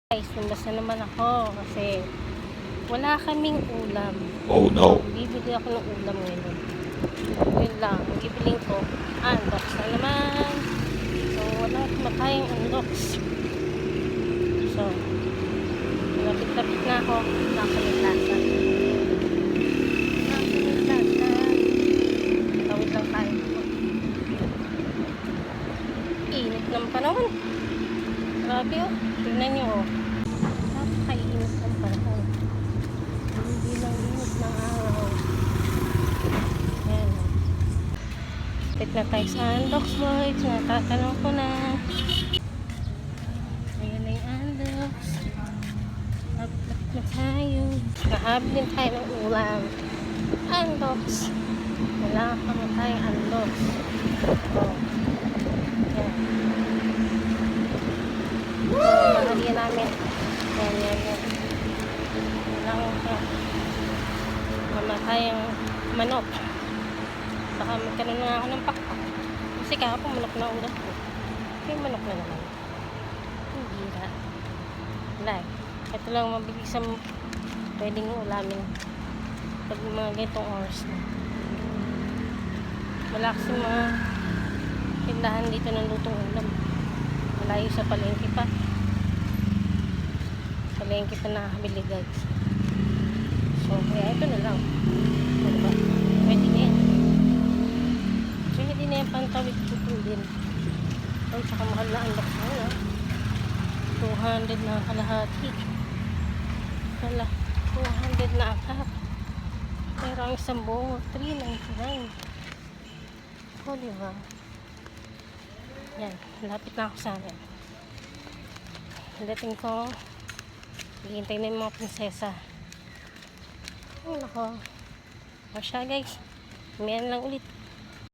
Guys, lumas na naman ako kasi wala kaming ulam. Oh no. Bibili ako ng ulam ngayon. Yun lang, bibiling ko. Unbox na naman. So, wala akong makayang unbox. So, lapit-lapit na ako. Nakakalitasan. Tawid lang tayo. Init ng panahon. Grabe oh. Tingnan nyo oh. Napakainit ng panahon. Hindi lang init ng araw. Ayan oh. Lapit na tayo sa unbox boys. Natatanong ko na. Ayan na yung unbox. Lapit na tayo. Nakabilin tayo ng ulam. Unbox. Wala ka na tayong unbox. Oh. Ayan. Mahalian namin. Yan. Mamatay ang manok. Baka magkaroon na ako ng pakpak. Kasi kahapon manok na ulam ko. Yung manok na naman. Hindi na. Wala. Ito lang mabilis ang pwedeng ulamin. Pag mga ganitong oras na. Wala kasi mga tindahan dito ng lutong ulam. Malayo sa palengke pa. Palengke pa nakakabili guys. So, kaya ito na lang. Diba? Pwede na yan. Pwede na yan pantawid tutong din. Ay, saka mahal na ang box na yun. 200 na kalahati. Wala. 200 na ang half. Pero ang isang buong 399. O, diba? Yan, lapit na ako sa akin. Dating ko, hihintay na yung mga prinsesa. Ay, nako. O siya guys, umiyan lang ulit.